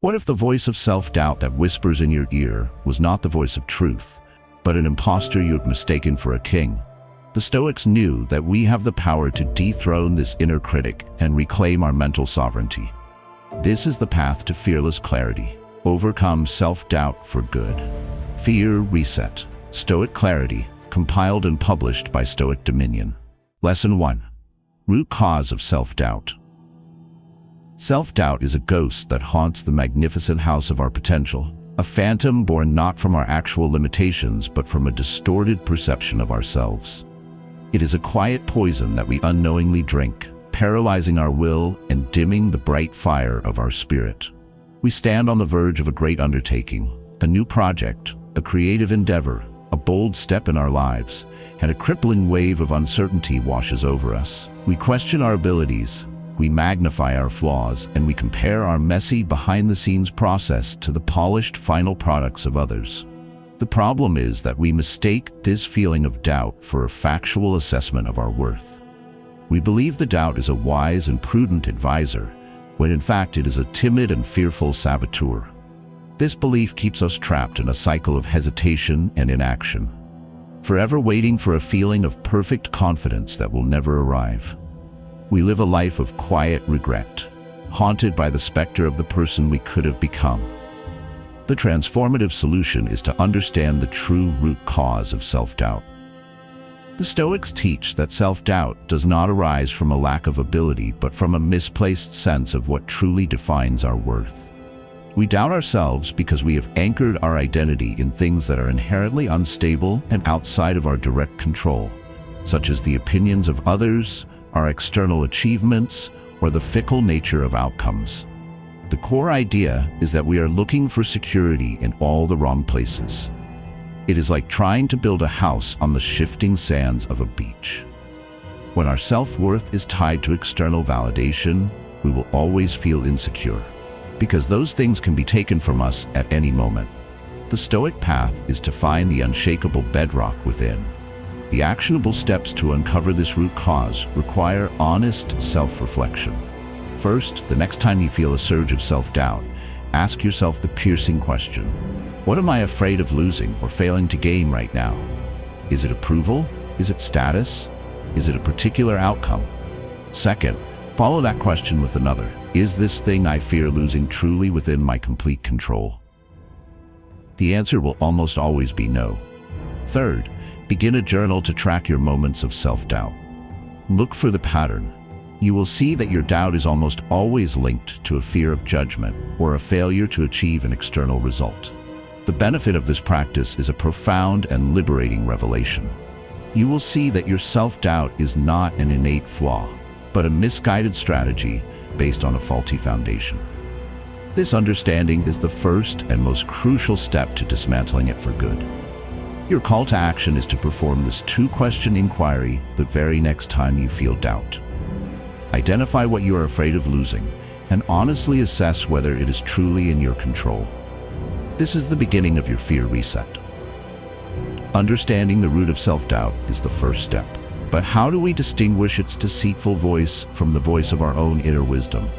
What if the voice of self-doubt that whispers in your ear was not the voice of truth, but an impostor you have mistaken for a king? The Stoics knew that we have the power to dethrone this inner critic and reclaim our mental sovereignty. This is the path to fearless clarity. Overcome self-doubt for good. Fear Reset. Stoic Clarity, compiled and published by Stoic Dominion. Lesson 1. Root cause of self-doubt. Self-doubt is a ghost that haunts the magnificent house of our potential, a phantom born not from our actual limitations but from a distorted perception of ourselves. It is a quiet poison that we unknowingly drink, paralyzing our will and dimming the bright fire of our spirit. We stand on the verge of a great undertaking, a new project, a creative endeavor, a bold step in our lives, and a crippling wave of uncertainty washes over us. We question our abilities, we magnify our flaws, and we compare our messy behind-the-scenes process to the polished final products of others. The problem is that we mistake this feeling of doubt for a factual assessment of our worth. We believe the doubt is a wise and prudent advisor, when in fact it is a timid and fearful saboteur. This belief keeps us trapped in a cycle of hesitation and inaction, forever waiting for a feeling of perfect confidence that will never arrive. We live a life of quiet regret, haunted by the specter of the person we could have become. The transformative solution is to understand the true root cause of self-doubt. The Stoics teach that self-doubt does not arise from a lack of ability but from a misplaced sense of what truly defines our worth. We doubt ourselves because we have anchored our identity in things that are inherently unstable and outside of our direct control, such as the opinions of others, our external achievements, or the fickle nature of outcomes. The core idea is that we are looking for security in all the wrong places. It is like trying to build a house on the shifting sands of a beach. When our self-worth is tied to external validation, we will always feel insecure, because those things can be taken from us at any moment. The Stoic path is to find the unshakable bedrock within. The actionable steps to uncover this root cause require honest self-reflection. First, the next time you feel a surge of self-doubt, ask yourself the piercing question: what am I afraid of losing or failing to gain right now? Is it approval? Is it status? Is it a particular outcome? Second, follow that question with another: is this thing I fear losing truly within my complete control? The answer will almost always be no. Third, begin a journal to track your moments of self-doubt. Look for the pattern. You will see that your doubt is almost always linked to a fear of judgment or a failure to achieve an external result. The benefit of this practice is a profound and liberating revelation. You will see that your self-doubt is not an innate flaw, but a misguided strategy based on a faulty foundation. This understanding is the first and most crucial step to dismantling it for good. Your call to action is to perform this two-question inquiry the very next time you feel doubt. Identify what you are afraid of losing and honestly assess whether it is truly in your control. This is the beginning of your fear reset. Understanding the root of self-doubt is the first step. But how do we distinguish its deceitful voice from the voice of our own inner wisdom?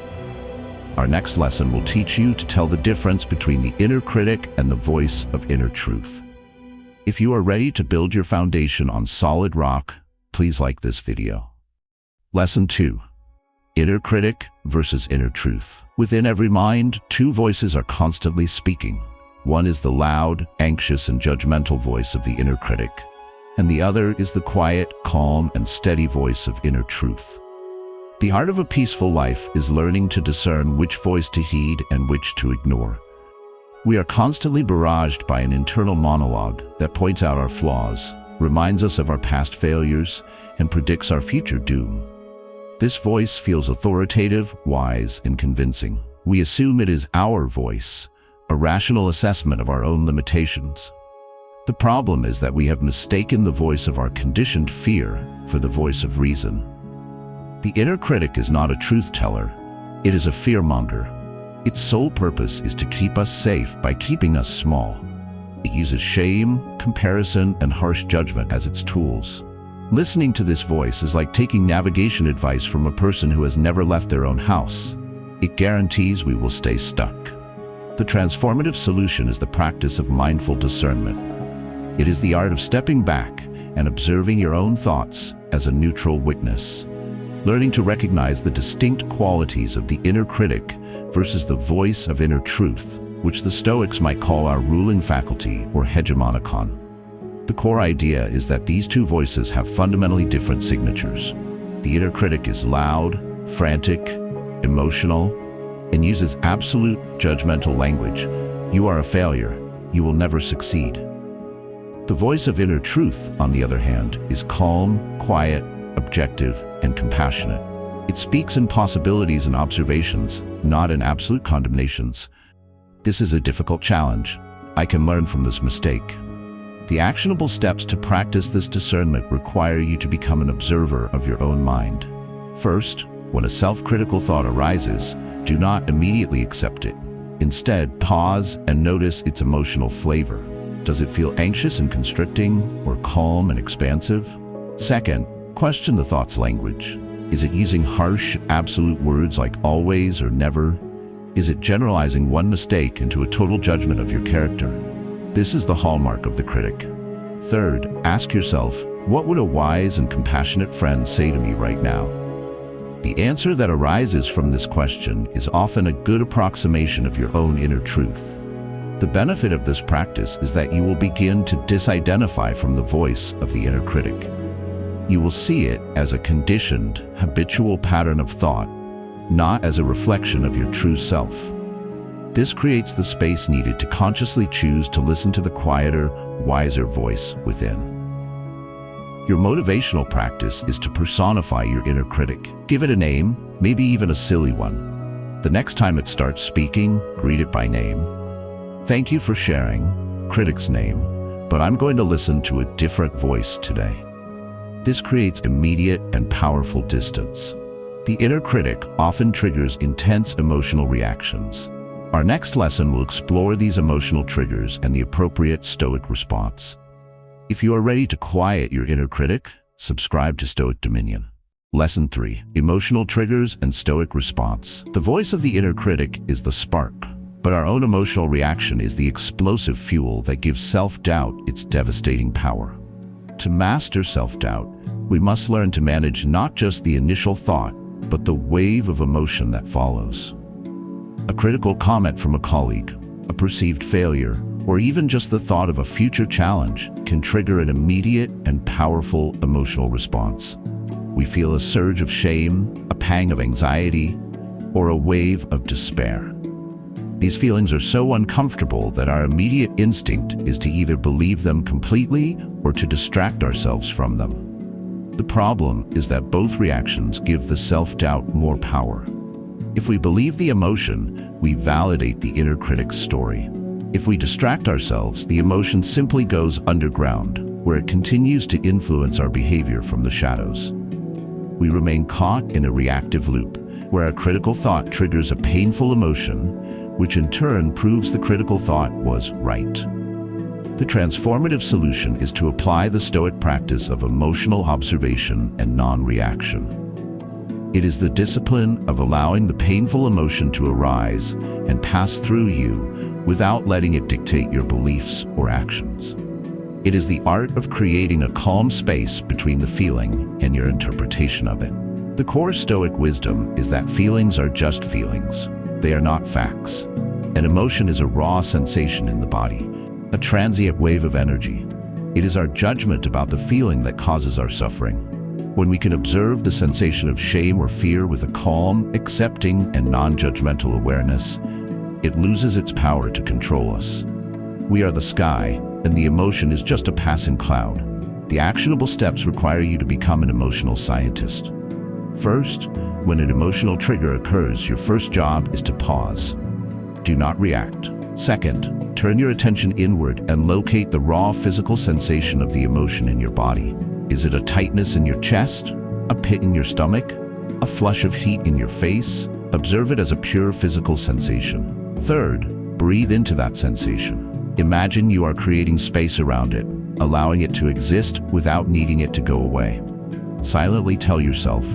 Our next lesson will teach you to tell the difference between the inner critic and the voice of inner truth. If you are ready to build your foundation on solid rock, please like this video. Lesson 2. Inner critic versus inner truth. Within every mind, two voices are constantly speaking. One is the loud, anxious, and judgmental voice of the inner critic, and the other is the quiet, calm, and steady voice of inner truth. The art of a peaceful life is learning to discern which voice to heed and which to ignore. We are constantly barraged by an internal monologue that points out our flaws, reminds us of our past failures, and predicts our future doom. This voice feels authoritative, wise, and convincing. We assume it is our voice, a rational assessment of our own limitations. The problem is that we have mistaken the voice of our conditioned fear for the voice of reason. The inner critic is not a truth teller, it is a fearmonger. Its sole purpose is to keep us safe by keeping us small. It uses shame, comparison, and harsh judgment as its tools. Listening to this voice is like taking navigation advice from a person who has never left their own house. It guarantees we will stay stuck. The transformative solution is the practice of mindful discernment. It is the art of stepping back and observing your own thoughts as a neutral witness, learning to recognize the distinct qualities of the inner critic versus the voice of inner truth, which the Stoics might call our ruling faculty or hegemonicon. The core idea is that these two voices have fundamentally different signatures. The inner critic is loud, frantic, emotional, and uses absolute judgmental language. You are a failure. You will never succeed. The voice of inner truth, on the other hand, is calm, quiet, objective, and compassionate. It speaks in possibilities and observations, not in absolute condemnations. This is a difficult challenge. I can learn from this mistake. The actionable steps to practice this discernment require you to become an observer of your own mind. First, when a self-critical thought arises, do not immediately accept it. Instead, pause and notice its emotional flavor. Does it feel anxious and constricting, or calm and expansive? Second, question the thought's language. Is it using harsh, absolute words like always or never? Is it generalizing one mistake into a total judgment of your character? This is the hallmark of the critic. Third, ask yourself, what would a wise and compassionate friend say to me right now? The answer that arises from this question is often a good approximation of your own inner truth. The benefit of this practice is that you will begin to disidentify from the voice of the inner critic. You will see it as a conditioned, habitual pattern of thought, not as a reflection of your true self. This creates the space needed to consciously choose to listen to the quieter, wiser voice within. Your motivational practice is to personify your inner critic. Give it a name, maybe even a silly one. The next time it starts speaking, greet it by name. Thank you for sharing, critic's name, but I'm going to listen to a different voice today. This creates immediate and powerful distance. The inner critic often triggers intense emotional reactions. Our next lesson will explore these emotional triggers and the appropriate Stoic response. If you are ready to quiet your inner critic, subscribe to Stoic Dominion. Lesson 3. Emotional Triggers and Stoic Response. The voice of the inner critic is the spark, but our own emotional reaction is the explosive fuel that gives self-doubt its devastating power. To master self-doubt, we must learn to manage not just the initial thought, but the wave of emotion that follows. A critical comment from a colleague, a perceived failure, or even just the thought of a future challenge can trigger an immediate and powerful emotional response. We feel a surge of shame, a pang of anxiety, or a wave of despair. These feelings are so uncomfortable that our immediate instinct is to either believe them completely or to distract ourselves from them. The problem is that both reactions give the self-doubt more power. If we believe the emotion, we validate the inner critic's story. If we distract ourselves, the emotion simply goes underground, where it continues to influence our behavior from the shadows. We remain caught in a reactive loop, where a critical thought triggers a painful emotion, which in turn proves the critical thought was right. The transformative solution is to apply the Stoic practice of emotional observation and non-reaction. It is the discipline of allowing the painful emotion to arise and pass through you without letting it dictate your beliefs or actions. It is the art of creating a calm space between the feeling and your interpretation of it. The core Stoic wisdom is that feelings are just feelings. They are not facts. An emotion is a raw sensation in the body, a transient wave of energy. It is our judgment about the feeling that causes our suffering. When we can observe the sensation of shame or fear with a calm, accepting, and non-judgmental awareness, it loses its power to control us. We are the sky, and the emotion is just a passing cloud. The actionable steps require you to become an emotional scientist. First, when an emotional trigger occurs, your first job is to pause. Do not react. Second, turn your attention inward and locate the raw physical sensation of the emotion in your body. Is it a tightness in your chest? A pit in your stomach? A flush of heat in your face? Observe it as a pure physical sensation. Third, breathe into that sensation. Imagine you are creating space around it, allowing it to exist without needing it to go away. Silently tell yourself,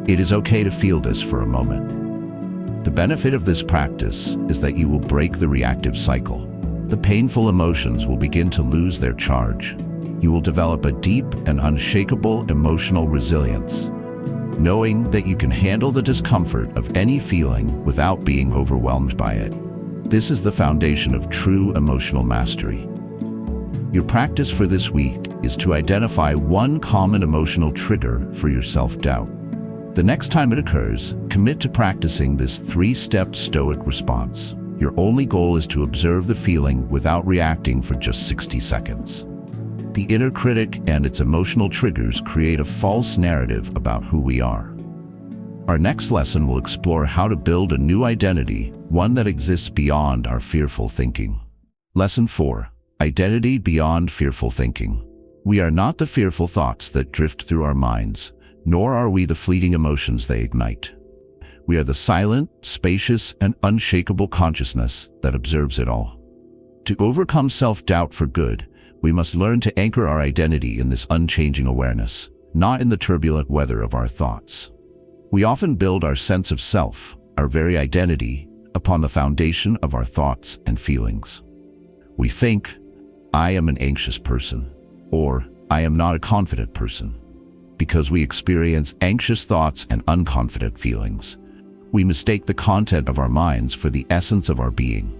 it is okay to feel this for a moment. The benefit of this practice is that you will break the reactive cycle. The painful emotions will begin to lose their charge. You will develop a deep and unshakable emotional resilience, knowing that you can handle the discomfort of any feeling without being overwhelmed by it. This is the foundation of true emotional mastery. Your practice for this week is to identify one common emotional trigger for your self-doubt. The next time it occurs, commit to practicing this 3-step Stoic response. Your only goal is to observe the feeling without reacting for just 60 seconds. The inner critic and its emotional triggers create a false narrative about who we are. Our next lesson will explore how to build a new identity, one that exists beyond our fearful thinking. Lesson 4. Identity beyond fearful thinking. We are not the fearful thoughts that drift through our minds, nor are we the fleeting emotions they ignite. We are the silent, spacious, and unshakable consciousness that observes it all. To overcome self-doubt for good, we must learn to anchor our identity in this unchanging awareness, not in the turbulent weather of our thoughts. We often build our sense of self, our very identity, upon the foundation of our thoughts and feelings. We think, I am an anxious person, or I am not a confident person. Because we experience anxious thoughts and unconfident feelings, we mistake the content of our minds for the essence of our being.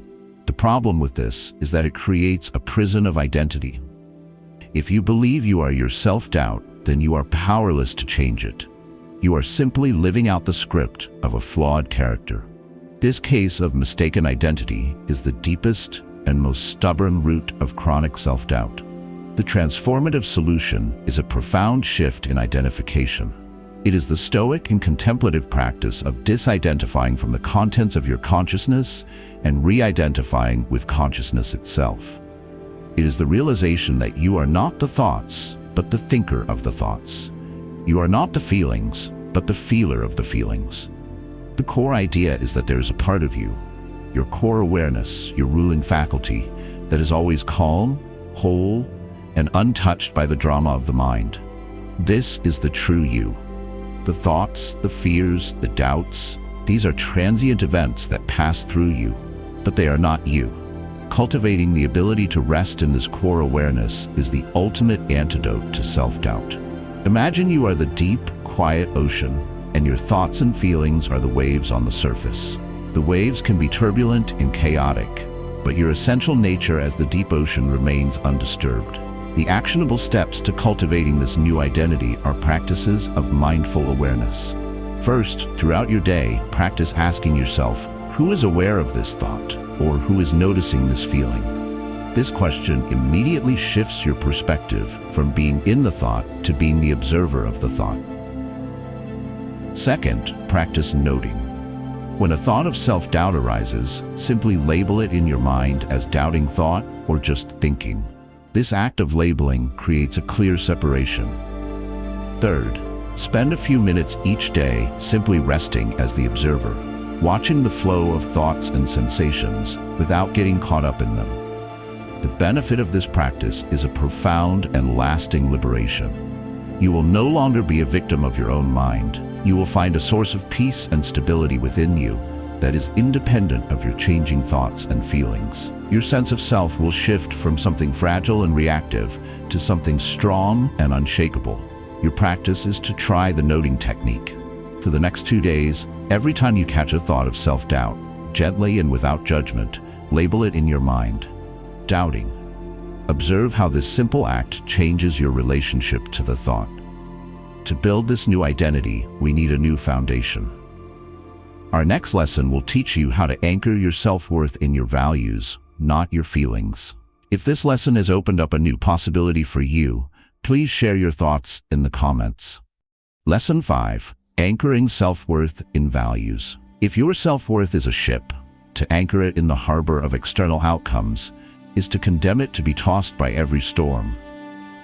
The problem with this is that it creates a prison of identity. If you believe you are your self-doubt, then you are powerless to change it. You are simply living out the script of a flawed character. This case of mistaken identity is the deepest and most stubborn root of chronic self-doubt. The transformative solution is a profound shift in identification. It is the Stoic and contemplative practice of disidentifying from the contents of your consciousness and re-identifying with consciousness itself. It is the realization that you are not the thoughts, but the thinker of the thoughts. You are not the feelings, but the feeler of the feelings. The core idea is that there is a part of you, your core awareness, your ruling faculty, that is always calm, whole, and untouched by the drama of the mind. This is the true you. The thoughts, the fears, the doubts, these are transient events that pass through you, but they are not you. Cultivating the ability to rest in this core awareness is the ultimate antidote to self-doubt. Imagine you are the deep, quiet ocean, and your thoughts and feelings are the waves on the surface. The waves can be turbulent and chaotic, but your essential nature as the deep ocean remains undisturbed. The actionable steps to cultivating this new identity are practices of mindful awareness. First, throughout your day, practice asking yourself, who is aware of this thought, or who is noticing this feeling? This question immediately shifts your perspective from being in the thought to being the observer of the thought. Second, practice noting. When a thought of self-doubt arises, simply label it in your mind as doubting thought or just thinking. This act of labeling creates a clear separation. Third, spend a few minutes each day simply resting as the observer, watching the flow of thoughts and sensations without getting caught up in them. The benefit of this practice is a profound and lasting liberation. You will no longer be a victim of your own mind. You will find a source of peace and stability within you that is independent of your changing thoughts and feelings. Your sense of self will shift from something fragile and reactive to something strong and unshakable. Your practice is to try the noting technique. For the next 2 days, every time you catch a thought of self-doubt, gently and without judgment, label it in your mind. Doubting. Observe how this simple act changes your relationship to the thought. To build this new identity, we need a new foundation. Our next lesson will teach you how to anchor your self-worth in your values, not your feelings. If this lesson has opened up a new possibility for you, please share your thoughts in the comments. Lesson 5. Anchoring self-worth in values. If your self-worth is a ship, to anchor it in the harbor of external outcomes is to condemn it to be tossed by every storm.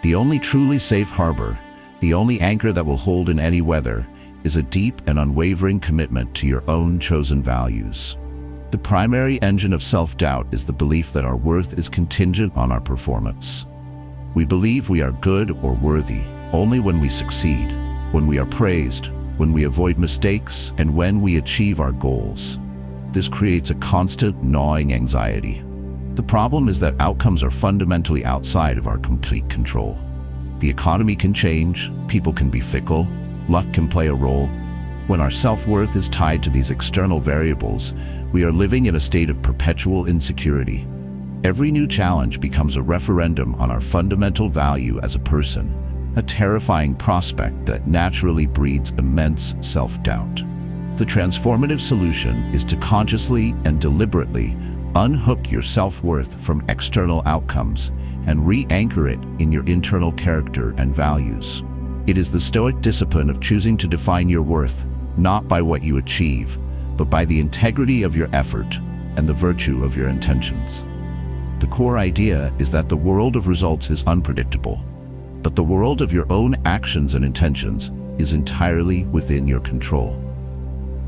The only truly safe harbor, the only anchor that will hold in any weather, is a deep and unwavering commitment to your own chosen values. The primary engine of self-doubt is the belief that our worth is contingent on our performance. We believe we are good or worthy only when we succeed, when we are praised, when we avoid mistakes, and when we achieve our goals. This creates a constant, gnawing anxiety. The problem is that outcomes are fundamentally outside of our complete control. The economy can change, people can be fickle, luck can play a role. When our self-worth is tied to these external variables, we are living in a state of perpetual insecurity. Every new challenge becomes a referendum on our fundamental value as a person, a terrifying prospect that naturally breeds immense self-doubt. The transformative solution is to consciously and deliberately unhook your self-worth from external outcomes and re-anchor it in your internal character and values. It is the Stoic discipline of choosing to define your worth not by what you achieve, but by the integrity of your effort and the virtue of your intentions. The core idea is that the world of results is unpredictable, but the world of your own actions and intentions is entirely within your control.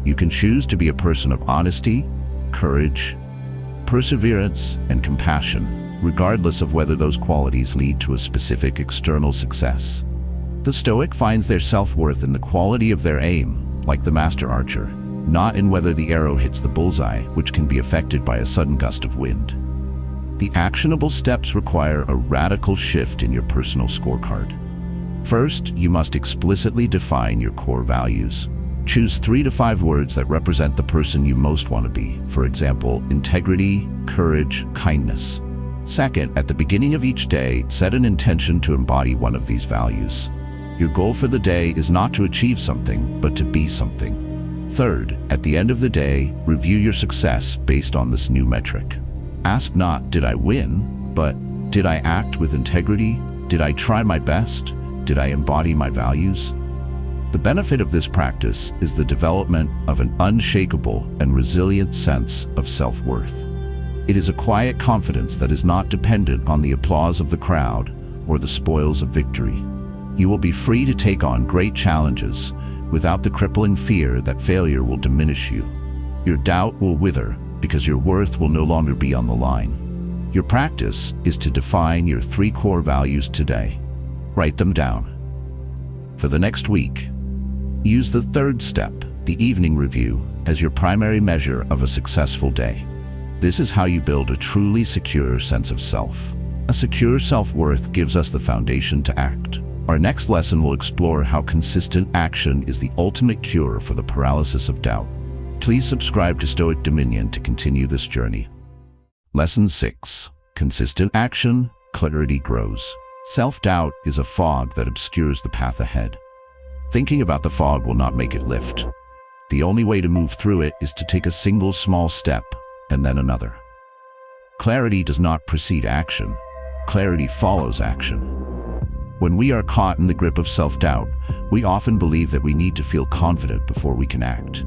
You can choose to be a person of honesty, courage, perseverance, and compassion, regardless of whether those qualities lead to a specific external success. The Stoic finds their self-worth in the quality of their aim, like the master archer, not in whether the arrow hits the bullseye, which can be affected by a sudden gust of wind. The actionable steps require a radical shift in your personal scorecard. First, you must explicitly define your core values. Choose 3 to 5 words that represent the person you most want to be. For example, integrity, courage, kindness. Second, at the beginning of each day, set an intention to embody one of these values. Your goal for the day is not to achieve something, but to be something. Third, at the end of the day, review your success based on this new metric. Ask not, did I win, but did I act with integrity? Did I try my best? Did I embody my values? The benefit of this practice is the development of an unshakable and resilient sense of self-worth. It is a quiet confidence that is not dependent on the applause of the crowd or the spoils of victory. You will be free to take on great challenges without the crippling fear that failure will diminish you. Your doubt will wither because your worth will no longer be on the line. Your practice is to define your 3 core values today. Write them down. For the next week, use the 3rd step, the evening review, as your primary measure of a successful day. This is how you build a truly secure sense of self. A secure self-worth gives us the foundation to act. Our next lesson will explore how consistent action is the ultimate cure for the paralysis of doubt. Please subscribe to Stoic Dominion to continue this journey. Lesson 6. Consistent action, clarity grows. Self-doubt is a fog that obscures the path ahead. Thinking about the fog will not make it lift. The only way to move through it is to take a single small step and then another. Clarity does not precede action. Clarity follows action. When we are caught in the grip of self-doubt, we often believe that we need to feel confident before we can act.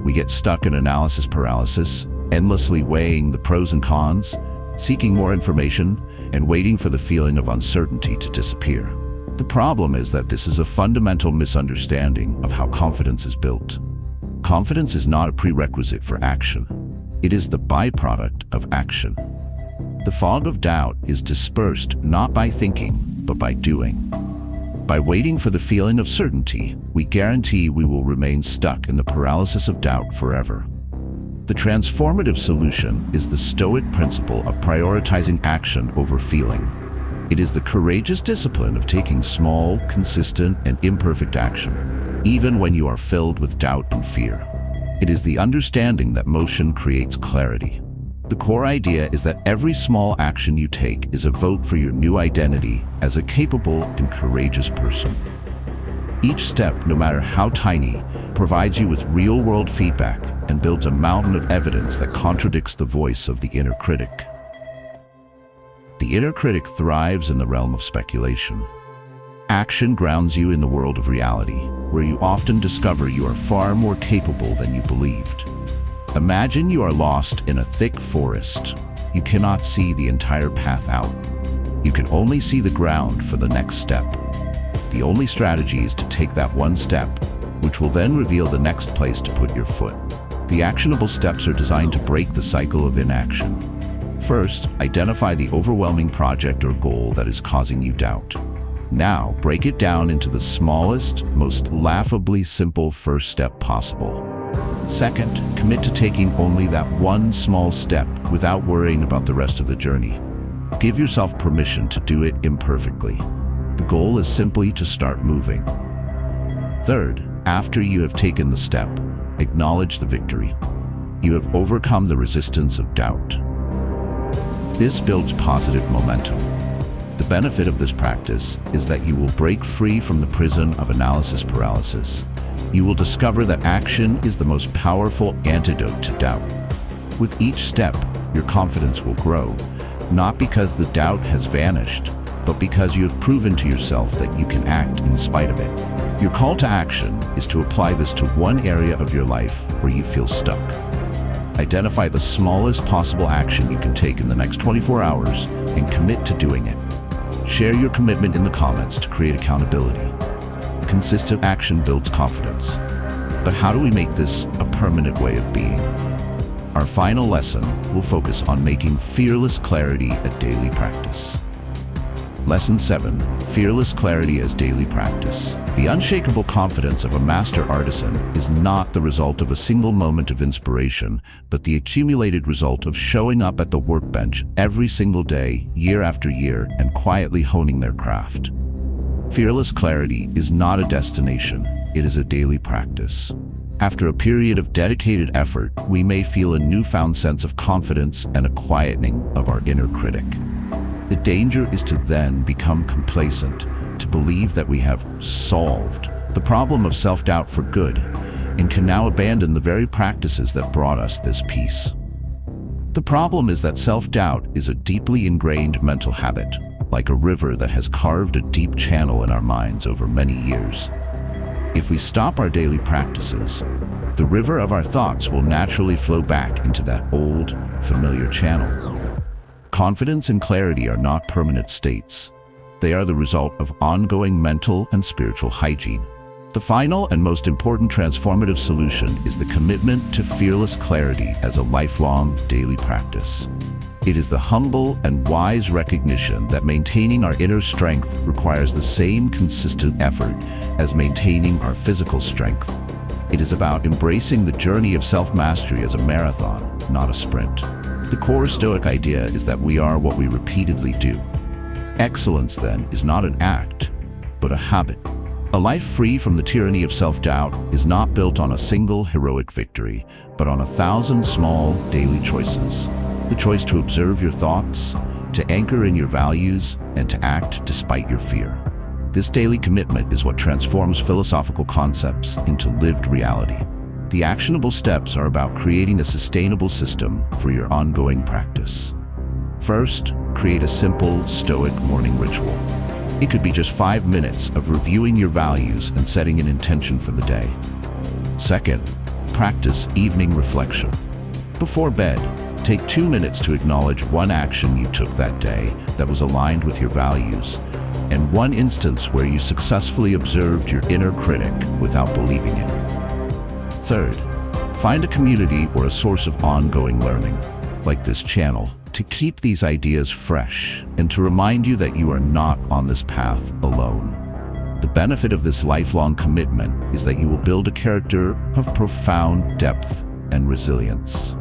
We get stuck in analysis paralysis, endlessly weighing the pros and cons, seeking more information, and waiting for the feeling of uncertainty to disappear. The problem is that this is a fundamental misunderstanding of how confidence is built. Confidence is not a prerequisite for action. It is the byproduct of action. The fog of doubt is dispersed not by thinking, but by doing. By waiting for the feeling of certainty, we guarantee we will remain stuck in the paralysis of doubt forever. The transformative solution is the Stoic principle of prioritizing action over feeling. It is the courageous discipline of taking small, consistent, and imperfect action, even when you are filled with doubt and fear. It is the understanding that motion creates clarity. The core idea is that every small action you take is a vote for your new identity as a capable and courageous person. Each step, no matter how tiny, provides you with real-world feedback and builds a mountain of evidence that contradicts the voice of the inner critic. The inner critic thrives in the realm of speculation. Action grounds you in the world of reality, where you often discover you are far more capable than you believed. Imagine you are lost in a thick forest. You cannot see the entire path out. You can only see the ground for the next step. The only strategy is to take that one step, which will then reveal the next place to put your foot. The actionable steps are designed to break the cycle of inaction. First, identify the overwhelming project or goal that is causing you doubt. Now, break it down into the smallest, most laughably simple first step possible. Second, commit to taking only that one small step without worrying about the rest of the journey. Give yourself permission to do it imperfectly. The goal is simply to start moving. Third, after you have taken the step, acknowledge the victory. You have overcome the resistance of doubt. This builds positive momentum. The benefit of this practice is that you will break free from the prison of analysis paralysis. You will discover that action is the most powerful antidote to doubt. With each step, your confidence will grow, not because the doubt has vanished, but because you have proven to yourself that you can act in spite of it. Your call to action is to apply this to one area of your life where you feel stuck. Identify the smallest possible action you can take in the next 24 hours and commit to doing it. Share your commitment in the comments to create accountability. Consistent action builds confidence. But how do we make this a permanent way of being? Our final lesson will focus on making fearless clarity a daily practice. Lesson 7, Fearless Clarity as Daily Practice. The unshakable confidence of a master artisan is not the result of a single moment of inspiration, but the accumulated result of showing up at the workbench every single day, year after year, and quietly honing their craft. Fearless clarity is not a destination, it is a daily practice. After a period of dedicated effort, we may feel a newfound sense of confidence and a quietening of our inner critic. The danger is to then become complacent, to believe that we have solved the problem of self-doubt for good, and can now abandon the very practices that brought us this peace. The problem is that self-doubt is a deeply ingrained mental habit, like a river that has carved a deep channel in our minds over many years. If we stop our daily practices, the river of our thoughts will naturally flow back into that old, familiar channel. Confidence and clarity are not permanent states. They are the result of ongoing mental and spiritual hygiene. The final and most important transformative solution is the commitment to fearless clarity as a lifelong daily practice. It is the humble and wise recognition that maintaining our inner strength requires the same consistent effort as maintaining our physical strength. It is about embracing the journey of self-mastery as a marathon, not a sprint. The core Stoic idea is that we are what we repeatedly do. Excellence, then, is not an act, but a habit. A life free from the tyranny of self-doubt is not built on a single heroic victory, but on 1,000 small daily choices. The choice to observe your thoughts, to anchor in your values, and to act despite your fear. This daily commitment is what transforms philosophical concepts into lived reality. The actionable steps are about creating a sustainable system for your ongoing practice. First, create a simple Stoic morning ritual. It could be just 5 minutes of reviewing your values and setting an intention for the day. Second, practice evening reflection. Before bed, take 2 minutes to acknowledge one action you took that day that was aligned with your values, and one instance where you successfully observed your inner critic without believing it. Third, find a community or a source of ongoing learning, like this channel, to keep these ideas fresh and to remind you that you are not on this path alone. The benefit of this lifelong commitment is that you will build a character of profound depth and resilience.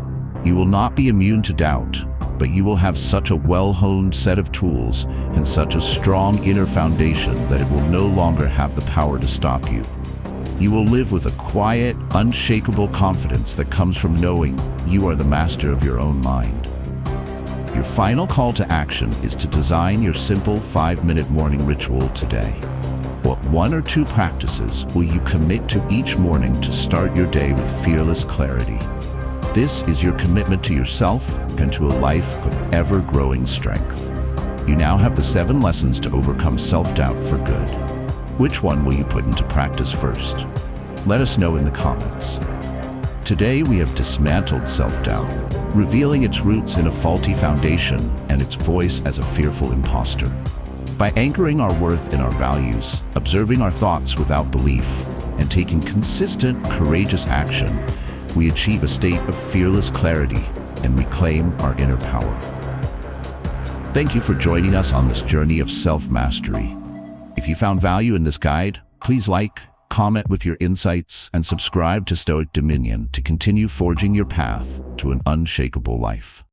You will not be immune to doubt, but you will have such a well-honed set of tools and such a strong inner foundation that it will no longer have the power to stop you. You will live with a quiet, unshakable confidence that comes from knowing you are the master of your own mind. Your final call to action is to design your simple 5-minute morning ritual today. What 1 or 2 practices will you commit to each morning to start your day with fearless clarity? This is your commitment to yourself and to a life of ever-growing strength. You now have the 7 lessons to overcome self-doubt for good. Which one will you put into practice first? Let us know in the comments. Today we have dismantled self-doubt, revealing its roots in a faulty foundation and its voice as a fearful imposter. By anchoring our worth in our values, observing our thoughts without belief, and taking consistent, courageous action, we achieve a state of fearless clarity and reclaim our inner power. Thank you for joining us on this journey of self-mastery. If you found value in this guide, please like, comment with your insights, and subscribe to Stoic Dominion to continue forging your path to an unshakable life.